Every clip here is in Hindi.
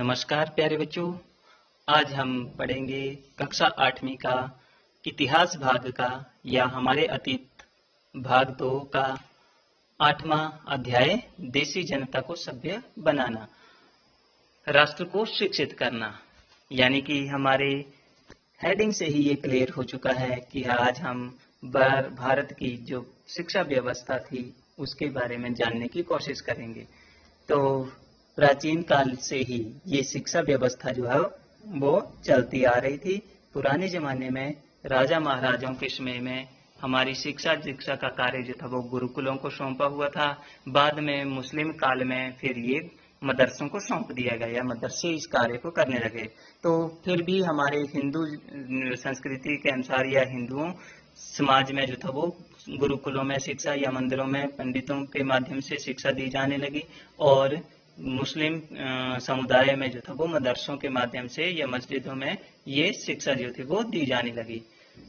नमस्कार प्यारे बच्चों। आज हम पढ़ेंगे कक्षा 8वीं का इतिहास भाग का या हमारे अतीत भाग 2 का 8वां अध्याय देशी जनता को सभ्य बनाना, राष्ट्र को शिक्षित करना। यानी कि हमारे हेडिंग से ही ये क्लियर हो चुका है कि आज हम भारत की जो शिक्षा व्यवस्था थी उसके बारे में जानने की कोशिश करेंगे। तो प्राचीन काल से ही ये शिक्षा व्यवस्था जो है वो चलती आ रही थी। पुराने जमाने में राजा महाराजाओं के समय में हमारी शिक्षा दीक्षा का कार्य जो था वो गुरुकुलों को सौंपा हुआ था। बाद में मुस्लिम काल में फिर ये मदरसों को सौंप दिया गया, मदरसे इस कार्य को करने लगे। तो फिर भी हमारे हिंदू संस्कृति के अनुसार या हिंदुओं समाज में जो था वो गुरुकुलों में शिक्षा या मंदिरों में पंडितों के माध्यम से शिक्षा दी जाने लगी, और मुस्लिम समुदाय में जो था वो मदरसों के माध्यम से या मस्जिदों में ये शिक्षा जो थी वो दी जाने लगी।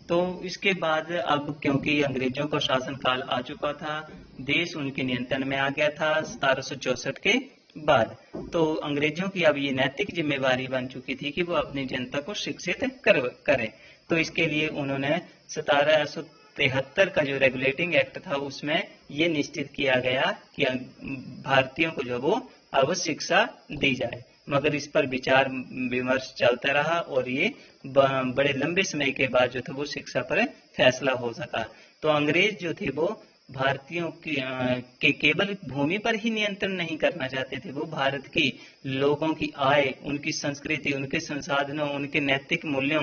तो इसके बाद अब क्योंकि अंग्रेजों का शासन काल आ चुका था, देश उनके नियंत्रण में आ गया था 1764 के बाद, तो अंग्रेजों की अब ये नैतिक जिम्मेवारी बन चुकी थी कि वो अपनी जनता को शिक्षित करें। तो इसके लिए उन्होंने 1773 का जो रेगुलेटिंग एक्ट था उसमें ये निश्चित किया गया कि भारतीयों को जो वो अब शिक्षा दी जाए। मगर इस पर विचार विमर्श चलता रहा और ये बड़े लंबे समय के बाद जो था वो शिक्षा पर फैसला हो सका। तो अंग्रेज जो थे वो भारतीयों के केवल भूमि पर ही नियंत्रण नहीं करना चाहते थे, वो भारत की लोगों की आय, उनकी संस्कृति, उनके संसाधनों, उनके नैतिक मूल्यों,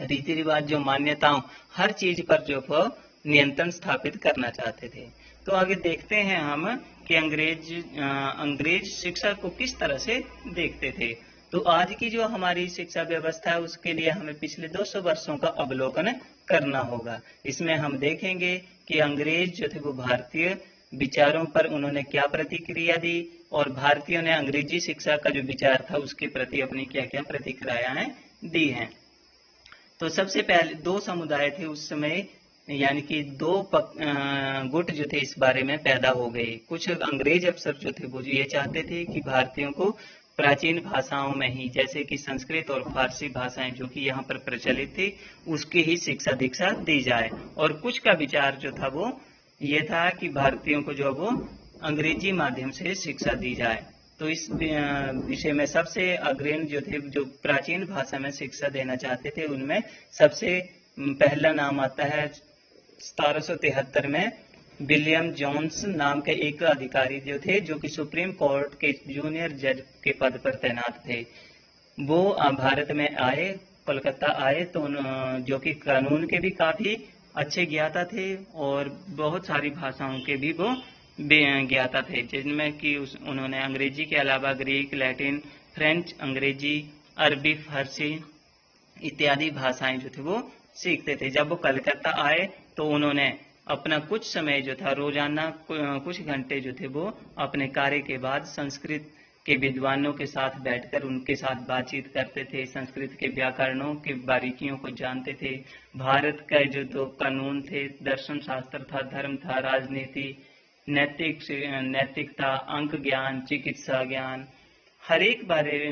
रीति रिवाज, जो मान्यताओं, हर चीज पर जो वो नियंत्रण स्थापित करना चाहते थे। तो आगे देखते हैं हम कि अंग्रेज शिक्षा को किस तरह से देखते थे। तो आज की जो हमारी शिक्षा व्यवस्था है उसके लिए हमें पिछले 200 वर्षों का अवलोकन करना होगा। इसमें हम देखेंगे कि अंग्रेज जो थे वो भारतीय विचारों पर उन्होंने क्या प्रतिक्रिया दी, और भारतीयों ने अंग्रेजी शिक्षा का जो विचार था उसके प्रति अपनी क्या क्या प्रतिक्रियाएं दी हैं। तो सबसे पहले दो समुदाय थे उस समय, यानी कि दो गुट जो थे इस बारे में पैदा हो गए। कुछ अंग्रेज अफसर जो थे वो ये चाहते थे कि भारतीयों को प्राचीन भाषाओं में ही, जैसे कि संस्कृत और फारसी भाषाएं जो कि यहाँ पर प्रचलित थी, उसकी ही शिक्षा दीक्षा दी जाए। और कुछ का विचार जो था वो ये था कि भारतीयों को जो वो अंग्रेजी माध्यम से शिक्षा दी जाए। तो इस विषय में सबसे अग्रणी जो थे, जो प्राचीन भाषा में शिक्षा देना चाहते थे, उनमें सबसे पहला नाम आता है 1773 में विलियम जोन्स नाम के एक अधिकारी जो थे, जो कि सुप्रीम कोर्ट के जूनियर जज के पद पर तैनात थे। वो भारत में आए, कोलकाता आए, तो जो कि कानून के भी काफी अच्छे ज्ञाता थे और बहुत सारी भाषाओं के भी वो ज्ञाता थे, जिनमें कि उन्होंने अंग्रेजी के अलावा ग्रीक, लैटिन, फ्रेंच, अंग्रेजी, अरबी, फारसी इत्यादि भाषाएं जो थे वो सीखते थे। जब वो कलकत्ता आए तो उन्होंने अपना कुछ समय जो था, रोजाना कुछ घंटे जो थे वो अपने कार्य के बाद संस्कृत के विद्वानों के साथ बैठकर उनके साथ बातचीत करते थे, संस्कृत के व्याकरणों की बारीकियों को जानते थे। भारत का जो तो कानून थे, दर्शन शास्त्र था, धर्म था, राजनीति, नैतिकता, अंक ज्ञान, चिकित्सा ज्ञान, हर एक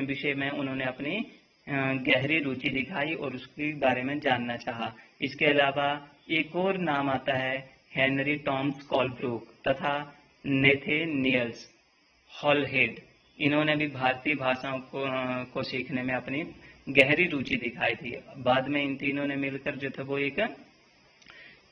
विषय में उन्होंने अपनी गहरी रुचि दिखाई और उसके बारे में जानना चाहा। इसके अलावा एक और नाम आता है हेनरी टॉमस कोलब्रुक तथा नेथेनियल्स हॉलहेड। इन्होंने भी भारतीय भाषाओं को सीखने में अपनी गहरी रुचि दिखाई थी। बाद में इन तीनों ने मिलकर जो था वो एक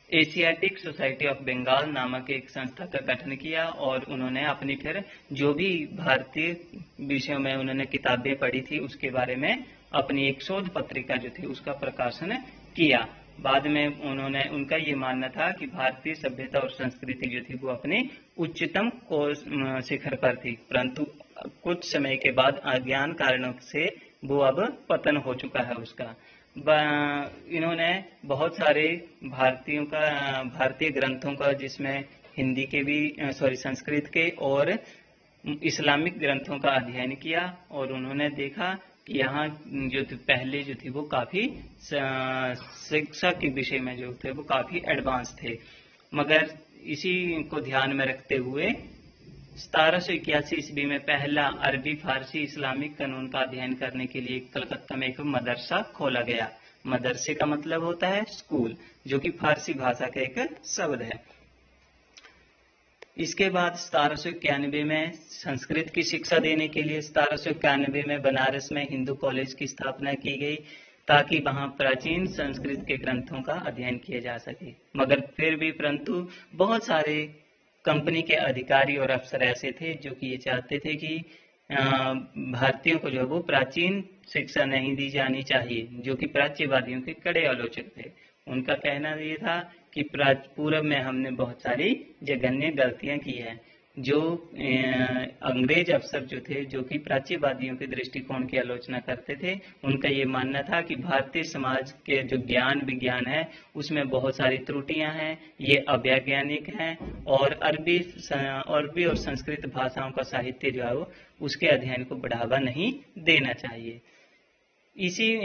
एशियाटिक सोसाइटी ऑफ बंगाल नामक एक संस्था का गठन किया, और उन्होंने अपनी फिर जो भी भारतीय विषयों में उन्होंने किताबें पढ़ी थी उसके बारे में अपनी एक शोध पत्रिका जो थी उसका प्रकाशन किया। बाद में उनका ये मानना था कि भारतीय सभ्यता और संस्कृति जो थी वो अपने उच्चतम शिखर पर थी, परंतु कुछ समय के बाद अज्ञान कारणों से वो अब पतन हो चुका है उसका। इन्होंने बहुत सारे भारतीय ग्रंथों का, जिसमें हिंदी के भी संस्कृत के और इस्लामिक ग्रंथों का अध्ययन किया, और उन्होंने देखा कि यहाँ जो पहले जो थी वो काफी शिक्षा के विषय में जो थे वो काफी एडवांस थे। मगर इसी को ध्यान में रखते हुए 1781 ईस्वी में पहला अरबी फारसी इस्लामिक कानून का अध्ययन करने के लिए कलकत्ता में एक मदरसा खोला गया। मदरसे का मतलब होता है स्कूल, जो कि फारसी भाषा का एक शब्द है। इसके बाद 1791 में संस्कृत की शिक्षा देने के लिए 1791 में बनारस में हिंदू कॉलेज की स्थापना की गई, ताकि वहां प्राचीन संस्कृत के ग्रंथों का अध्ययन किया जा सके। मगर फिर भी परंतु बहुत सारे कंपनी के अधिकारी और अफसर ऐसे थे जो कि ये चाहते थे कि भारतीयों को जो वो प्राचीन शिक्षा नहीं दी जानी चाहिए, जो कि प्राच्यवादियों के कड़े आलोचक थे। उनका कहना ये था कि पूर्व में हमने बहुत सारी जघन्य गलतियां की है। जो अंग्रेज अफसर जो थे, जो कि प्राच्यवादियों के दृष्टिकोण की आलोचना करते थे, उनका ये मानना था कि भारतीय समाज के जो ज्ञान विज्ञान है उसमें बहुत सारी त्रुटियां हैं, ये अवैज्ञानिक हैं, और अरबी और संस्कृत भाषाओं का साहित्य जो है वो उसके अध्ययन को बढ़ावा नहीं देना चाहिए। इसी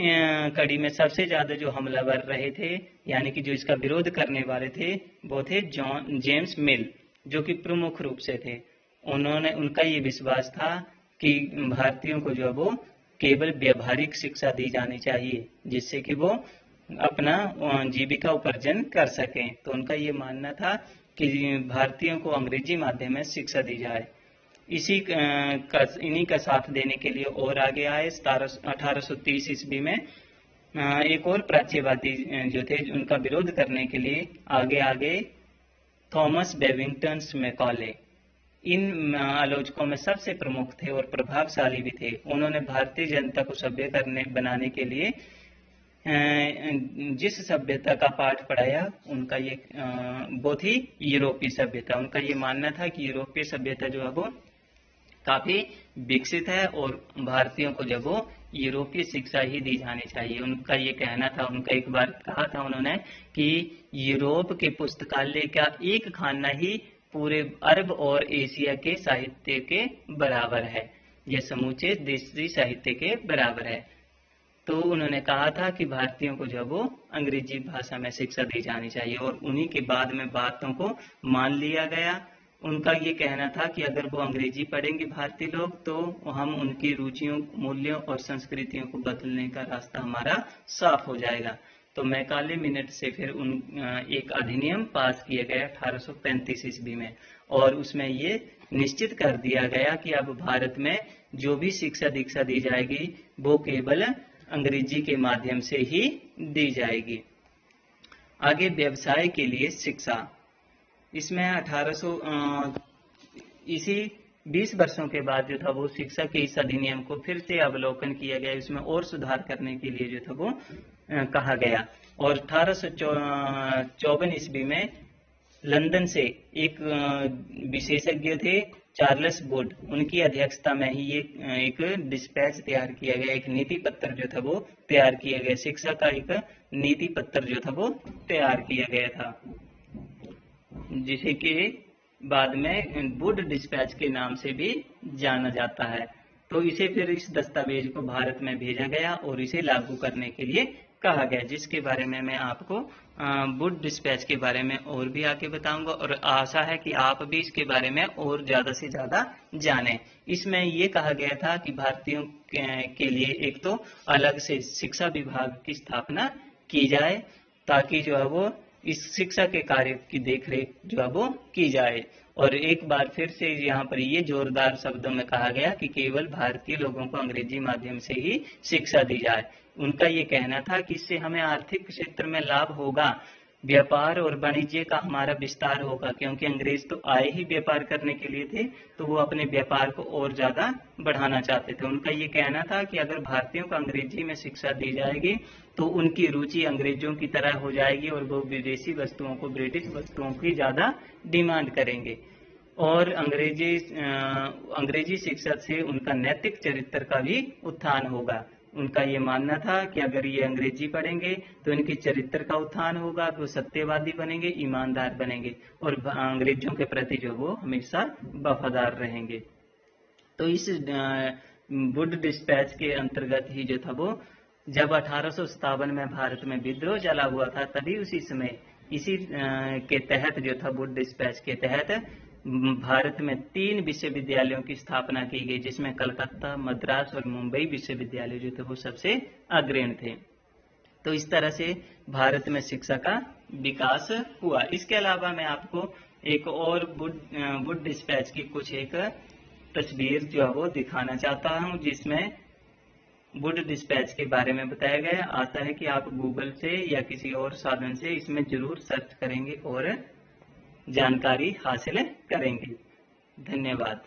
कड़ी में सबसे ज्यादा जो हमलावर रहे थे, यानी कि जो इसका विरोध करने वाले थे, वो थे जेम्स मिल, जो कि प्रमुख रूप से थे। उनका ये विश्वास था कि भारतीयों को जो वो केवल व्यवहारिक शिक्षा दी जानी चाहिए, जिससे कि वो अपना जीविका उपार्जन कर सकें। तो उनका ये मानना था कि भारतीयों को अंग्रेजी माध्यम में शिक्षा दी जाए। इन्हीं का साथ देने के लिए और आगे आए 1830 ईस्वी में एक और प्राच्यवादी जो थे, उनका विरोध करने के लिए आगे थॉमस बेविंगटन मैकॉले। इन आलोचकों में सबसे प्रमुख थे और प्रभावशाली भी थे। उन्होंने भारतीय जनता को सभ्य बनाने के लिए जिस सभ्यता का पाठ पढ़ाया, उनका ये वो थी यूरोपीय सभ्यता। उनका ये मानना था कि यूरोपीय सभ्यता जो है वो काफी विकसित है और भारतीयों को जब वो यूरोपीय शिक्षा ही दी जानी चाहिए। उनका ये कहना था, उनका एक बार कहा था उन्होंने कि यूरोप के पुस्तकालय का एक खाना ही पूरे अरब और एशिया के साहित्य के बराबर है, यह समूचे देशी साहित्य के बराबर है। तो उन्होंने कहा था कि भारतीयों को जब वो अंग्रेजी भाषा में शिक्षा दी जानी चाहिए, और उन्हीं के बाद में बातों को मान लिया गया। उनका ये कहना था कि अगर वो अंग्रेजी पढ़ेंगे भारतीय लोग, तो हम उनकी रुचियों, मूल्यों और संस्कृतियों को बदलने का रास्ता हमारा साफ हो जाएगा। तो मैकाले मिनट से फिर एक अधिनियम पास किया गया 1835 ईस्वी में, और उसमें ये निश्चित कर दिया गया कि अब भारत में जो भी शिक्षा दीक्षा दी जाएगी वो केवल अंग्रेजी के माध्यम से ही दी जाएगी। आगे व्यवसाय के लिए शिक्षा, इसमें 20 वर्षों के बाद जो था वो शिक्षा के इस अधिनियम को फिर से अवलोकन किया गया, इसमें और सुधार करने के लिए जो था वो कहा गया। और 1854 ईस्वी में लंदन से एक विशेषज्ञ थे चार्ल्स वुड, उनकी अध्यक्षता में ही ये एक डिस्पैच तैयार किया गया, एक नीति पत्र जो था वो तैयार किया गया, शिक्षा का एक नीति पत्र जो था वो तैयार किया गया था, जिसे कि बाद में वुड डिस्पैच के नाम से भी जाना जाता है। तो इसे फिर इस दस्तावेज को भारत में भेजा गया और इसे लागू करने के लिए कहा गया, जिसके बारे में मैं आपको वुड डिस्पैच के बारे में और भी आगे बताऊंगा, और आशा है कि आप भी इसके बारे में और ज्यादा से ज्यादा जानें। इसमें ये कहा गया था कि भारतीयों के लिए एक तो अलग से शिक्षा विभाग की स्थापना की जाए, ताकि जो है वो इस शिक्षा के कार्य की देखरेख जो है वो की जाए। और एक बार फिर से यहाँ पर ये जोरदार शब्दों में कहा गया कि केवल भारतीय लोगों को अंग्रेजी माध्यम से ही शिक्षा दी जाए। उनका ये कहना था कि इससे हमें आर्थिक क्षेत्र में लाभ होगा, व्यापार और वाणिज्य का हमारा विस्तार होगा, क्योंकि अंग्रेज तो आए ही व्यापार करने के लिए थे, तो वो अपने व्यापार को और ज्यादा बढ़ाना चाहते थे। उनका ये कहना था कि अगर भारतीयों को अंग्रेजी में शिक्षा दी जाएगी तो उनकी रुचि अंग्रेजों की तरह हो जाएगी और वो विदेशी वस्तुओं को, ब्रिटिश वस्तुओं की ज्यादा डिमांड करेंगे, और अंग्रेजी शिक्षा से उनका नैतिक चरित्र का भी उत्थान होगा। उनका ये मानना था कि अगर ये अंग्रेजी पढ़ेंगे तो इनके चरित्र का उत्थान होगा, तो सत्यवादी बनेंगे, ईमानदार बनेंगे, और अंग्रेजों के प्रति जो वो हमेशा वफादार रहेंगे। तो इस वुड डिस्पैच के अंतर्गत ही जो था वो जब 1857 में भारत में विद्रोह चला हुआ था, तभी उसी समय इसी के तहत जो था वुड डिस्पैच के तहत भारत में 3 विश्वविद्यालयों की स्थापना की गई, जिसमें कलकत्ता, मद्रास और मुंबई विश्वविद्यालय जो थे वो सबसे अग्रणी थे। तो इस तरह से भारत में शिक्षा का विकास हुआ। इसके अलावा मैं आपको एक और वुड डिस्पैच की कुछ एक तस्वीर जो है वो दिखाना चाहता हूं, जिसमें वुड डिस्पैच के बारे में बताया गया है। आशा है कि आप गूगल से या किसी और साधन से इसमें जरूर सर्च करेंगे और जानकारी हासिल करेंगे। धन्यवाद।